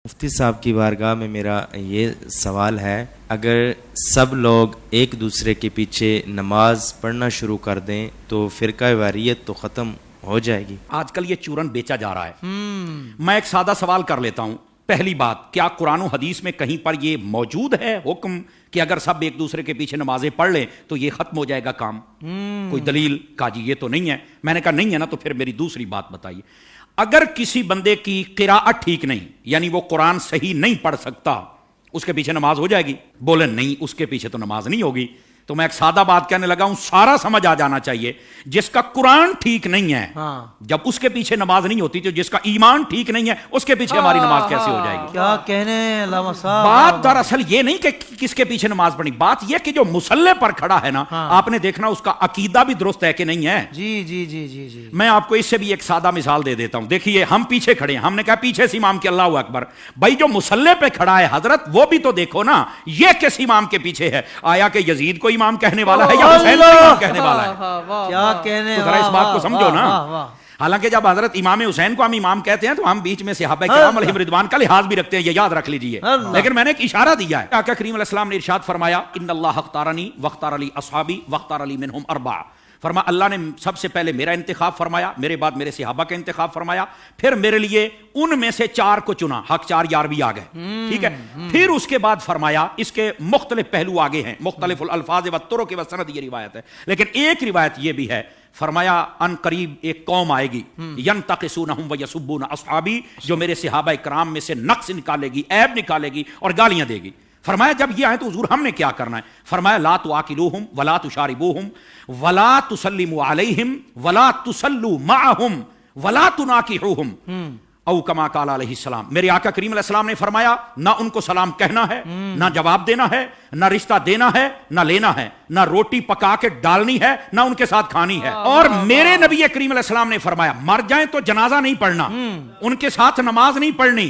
مفتی صاحب کی بارگاہ میں میرا یہ سوال ہے، اگر سب لوگ ایک دوسرے کے پیچھے نماز پڑھنا شروع کر دیں تو فرقہ واریت تو ختم ہو جائے گی؟ آج کل یہ چورن بیچا جا رہا ہے۔ میں ایک سادہ سوال کر لیتا ہوں۔ پہلی بات، کیا قرآن و حدیث میں کہیں پر یہ موجود ہے حکم کہ اگر سب ایک دوسرے کے پیچھے نمازیں پڑھ لیں تو یہ ختم ہو جائے گا کام؟ کوئی دلیل؟ کہا جی یہ تو نہیں ہے۔ میں نے کہا نہیں ہے نا، تو پھر میری دوسری بات بتائیے۔ اگر کسی بندے کی قراءت ٹھیک نہیں، یعنی وہ قرآن صحیح نہیں پڑھ سکتا، اس کے پیچھے نماز ہو جائے گی؟ بولے نہیں، اس کے پیچھے تو نماز نہیں ہوگی۔ تو میں ایک سادہ بات کہنے لگا ہوں، سارا سمجھ آ جانا چاہیے۔ جس کا قرآن ٹھیک نہیں ہے، جب اس کے پیچھے نماز نہیں ہوتی، تو جس کا ایمان ٹھیک نہیں ہے اس کے پیچھے ہماری نماز کیسے ہو جائے گی؟ کیا کہنے علامہ صاحب۔ بات دراصل یہ نہیں کہ کس کے پیچھے نماز پڑھنی، بات یہ کہ جو مصلی پر کھڑا ہے نا، آپ نے دیکھنا اس کا عقیدہ بھی درست ہے کہ نہیں ہے۔ جی جی جی جی جی میں آپ کو اس سے بھی ایک سادہ مثال دے دیتا ہوں۔ دیکھیے، ہم پیچھے کھڑے ہیں، ہم نے کہا پیچھے سے امام کے اللہ اکبر، بھائی جو مصلی پہ کھڑا ہے حضرت، وہ بھی تو دیکھو نا یہ کس امام کے پیچھے ہے۔ آیا کہ یزید کو امام کہنے والا ہے یا حسین کو امام کہنے والا ہے؟ کیا کہنے، تو ذرا اس بات کو سمجھو نا۔ حالانکہ جب حضرت امام حسین کو ہم امام کہتے ہیں تو ہم بیچ میں صحابہ کرام علیہم رضوان کا لحاظ بھی رکھتے ہیں، یہ یاد رکھ لیجئے۔ لیکن میں نے ایک اشارہ دیا ہے۔ آقا کریم علیہ السلام نے ارشاد فرمایا، ان اللہ اختارنی واختار لی اصحابی واختار لی منہم اربع۔ فرمایا اللہ نے سب سے پہلے میرا انتخاب فرمایا، میرے بعد میرے صحابہ کا انتخاب فرمایا، پھر میرے لیے ان میں سے 4 کو چنا، حق 4 یار بھی آ گئے، ٹھیک ہے۔ پھر اس کے بعد فرمایا، اس کے مختلف پہلو آگے ہیں، مختلف الالفاظ والطرق والسند، یہ روایت ہے، لیکن ایک روایت یہ بھی ہے، فرمایا ان قریب ایک قوم آئے گی، ینتقصونہم ویسبون اصحابی، جو میرے صحابہ کرام میں سے نقص نکالے گی، عیب نکالے گی اور گالیاں دے گی۔ فرمایا جب یہ آئے تو حضور ہم نے کیا کرنا ہے؟ فرمایا لا تواکلوہم ولا تشاربوہم ولا تسلموا علیہم ولا تسلوا معہم ولا تناکحوہم، او کما قال علیہ السلام۔ میرے آقا کریم علیہ السلام نے فرمایا نہ ان کو سلام کہنا ہے، نہ جواب دینا ہے، نہ رشتہ دینا ہے، نہ لینا ہے، نہ روٹی پکا کے ڈالنی ہے، نہ ان کے ساتھ کھانی ہے۔ اور میرے نبی کریم علیہ السلام نے فرمایا مر جائیں تو جنازہ نہیں پڑھنا، ان کے ساتھ نماز نہیں پڑھنی،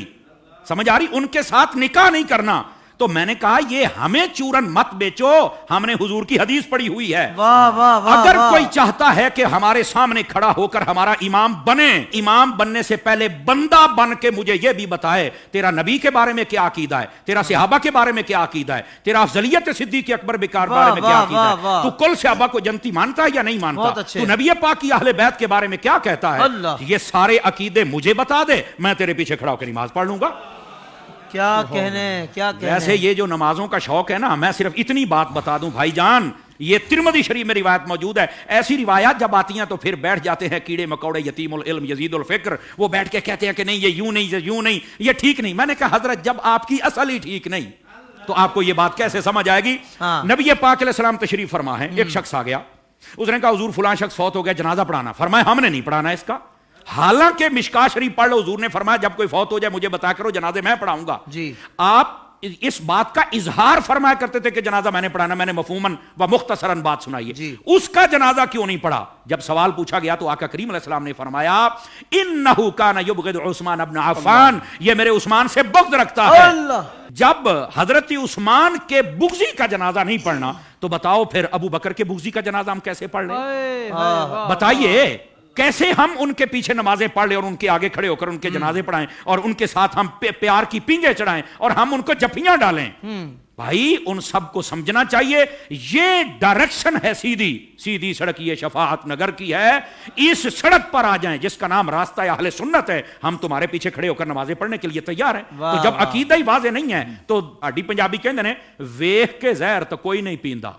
سمجھ آ رہی؟ ان کے ساتھ نکاح نہیں کرنا۔ تو میں نے کہا یہ ہمیں چورن مت بیچو، ہم نے حضور کی حدیث پڑھی ہوئی ہے۔ اگر کوئی چاہتا ہے کہ ہمارے سامنے کھڑا ہو کر ہمارا امام بنے، امام بننے سے پہلے بندہ بن کے مجھے یہ بھی بتائے تیرا نبی کے بارے میں کیا عقیدہ ہے، تیرا صحابہ کے بارے میں کیا عقیدہ ہے، تیرا افضلیت صدیق اکبر بکار بارے میں کیا عقیدہ ہے، تو کل صحابہ کو جنتی مانتا ہے یا نہیں مانتا، تو نبی پاک کی اہل بیت کے بارے میں کیا کہتا ہے، یہ سارے عقیدے مجھے بتا دے، میں تیرے پیچھے کھڑا ہو کے نماز پڑھ لوں گا۔ کیا کہنے، کیا کہنے۔ ویسے یہ جو نمازوں کا شوق ہے نا، میں صرف اتنی بات بتا دوں بھائی جان، یہ ترمذی شریف میں روایت موجود ہے۔ ایسی روایات جب آتی ہیں تو پھر بیٹھ جاتے ہیں کیڑے مکوڑے، یتیم العلم یزید الفکر، وہ بیٹھ کے کہتے ہیں کہ نہیں یہ یوں نہیں، یہ یوں نہیں، یہ ٹھیک نہیں۔ میں نے کہا حضرت جب آپ کی اصل ہی ٹھیک نہیں تو آپ کو یہ بات کیسے سمجھ آئے گی؟ نبی پاک علیہ السلام تشریف فرما ہے، ایک شخص آ گیا، اس نے کہا حضور فلاں شخص فوت ہو گیا، جنازہ پڑھانا۔ فرمایا ہم نے نہیں پڑھانا اس کا، حالانکہ مشکاہ شریف پڑھ لو، حضور نے فرمایا جب کوئی فوت ہو جائے مجھے بتا کرو، جنازے میں پڑھاؤں گا۔ جی آپ اس بات کا اظہار فرمایا کرتے تھے کہ جنازہ میں نے پڑھانا، میں نے مفہوماً و مختصراً بات سنائی ہے، اس کا جنازہ کیوں نہیں پڑھا؟ جب سوال پوچھا گیا تو آقا کریم علیہ السلام نے فرمایا انہ کان یبغض عثمان ابن عفان، یہ میرے عثمان سے بغض رکھتا ہے۔ جب حضرت عثمان کے بغضی کا جنازہ نہیں پڑھنا تو بتاؤ پھر ابو بکر کے بغضی کا جنازہ ہم کیسے پڑھ لیں؟ بتائیے کیسے ہم ان کے پیچھے نمازیں پڑھ لیں اور ان کے آگے کھڑے ہو کر ان کے جنازے پڑھائیں اور ان کے ساتھ ہم پیار کی پینگیں چڑھائیں اور ہم ان کو جفیاں ڈالیں؟ بھائی ان سب کو سمجھنا چاہیے یہ ڈائریکشن ہے، سیدھی سڑک یہ شفاعت نگر کی ہے، اس سڑک پر آ جائیں جس کا نام راستہ اہل سنت ہے، ہم تمہارے پیچھے کھڑے ہو کر نمازیں پڑھنے کے لیے تیار ہیں۔ تو جب عقیدہ ہی واضح نہیں ہے تو آڈی پنجابی کہندے نے ویکھ کے زہر تو کوئی نہیں پیندا۔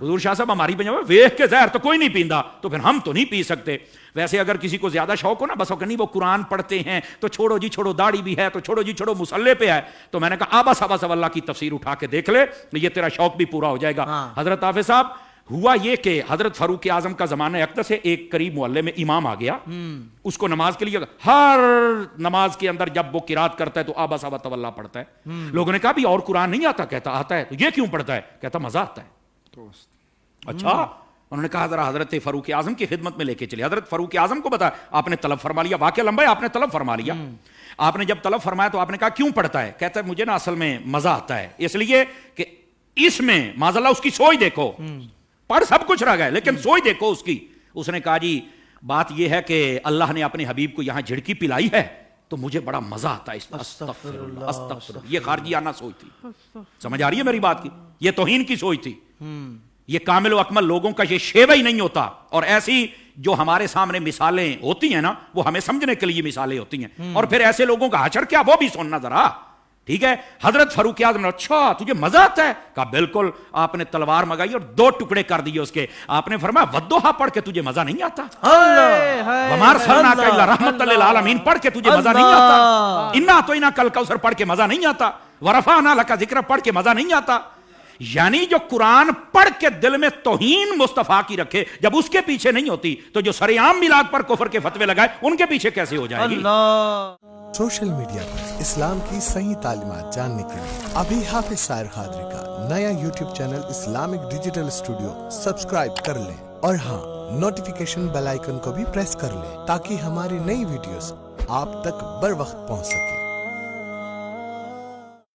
حضور شاہ صاحب ہماری پنجابی ویکھ کے زہر تو کوئی نہیں پیندا، تو پھر ہم تو نہیں پی سکتے۔ ویسے اگر کسی کو زیادہ شوق ہو نا، بس نہیں وہ قرآن پڑھتے ہیں تو چھوڑو جی چھوڑو، داڑھی بھی ہے تو چھوڑو جی چھوڑو، مصلی پہ ہے، تو میں نے کہا آبا صاحب اللہ کی تفسیر اٹھا کے دیکھ لے، یہ تیرا شوق بھی پورا ہو جائے گا۔ حضرت حافظ صاحب ہوا یہ کہ حضرت فاروق اعظم کا زمانہ اقدس ہے، ایک قریب محلے میں امام آ گیا، اس کو نماز کے لیے ہر نماز کے اندر جب وہ قرات کرتا ہے تو آبا صاحب تولا پڑھتا ہے۔ لوگوں نے کہا بھی اور قرآن نہیں آتا؟ کہتا آتا ہے۔ تو یہ کیوں پڑھتا ہے؟ کہتا مزہ آتا ہے۔ اچھا، انہوں نے کہا ذرا حضرت فاروق اعظم کی خدمت میں لے کے چلے۔ حضرت فاروق اعظم کو بتا، آپ نے طلب فرما لیا، واقعہ لمبا ہے، آپ نے طلب فرما لیا۔ آپ نے جب طلب فرمایا تو آپ نے کہا کیوں پڑھتا ہے؟ کہتا ہے مجھے نا اصل میں مزہ آتا ہے، اس لیے کہ اس میں معاذ اللہ اس کی سوچ دیکھو، پڑھ سب کچھ رہ گئے لیکن سوچ دیکھو اس کی۔ اس نے کہا جی بات یہ ہے کہ اللہ نے اپنے حبیب کو یہاں جھڑکی پلائی ہے تو مجھے بڑا مزہ آتا ہے اس میں استغفر اللہ استغفر اللہ. یہ خارجیانہ سوچ تھی. سمجھ آ رہی ہے میری بات کی؟ یہ توہین کی سوچ تھی. یہ کامل و اکمل لوگوں کا یہ شیوہ ہی نہیں ہوتا. اور ایسی جو ہمارے سامنے مثالیں ہوتی ہیں نا وہ ہمیں سمجھنے کے لیے مثالیں ہوتی ہیں. اور پھر ایسے لوگوں کا حشر کیا وہ بھی سننا ذرا. ٹھیک ہے. حضرت فاروق اعظم نے اچھا تجھے مزہ آتا ہے؟ کہا بالکل. آپ نے تلوار منگائی اور 2 ٹکڑے کر دیے اس کے. آپ نے فرمایا والضحیٰ پڑھ کے تجھے مزہ نہیں آتا؟ وما ارسلناک الا رحمۃ للعالمین پڑھ کے تجھے مزہ نہیں آتا؟ انا اعطیناک الکوثر پڑھ کے مزہ نہیں آتا؟ ورفعنا لک ذکرک پڑھ کے مزہ نہیں آتا؟ یعنی جو قرآن پڑھ کے دل میں توہین مصطفیٰ کی رکھے جب اس کے پیچھے نہیں ہوتی تو جو سر عام میلاد پر کفر کے فتوے لگائے ان کے پیچھے کیسے ہو جائے گی؟ سوشل میڈیا پر اسلام کی صحیح تعلیمات جاننے کے لیے ابھی حافظ سائر قادری کا نیا YouTube channel Islamic digital studio subscribe کر لیں اور ہاں نوٹیفیکیشن بیل آئیکن کو بھی پریس کر لیں تاکہ ہماری نئی ویڈیوز آپ تک بر وقت پہنچ سکے.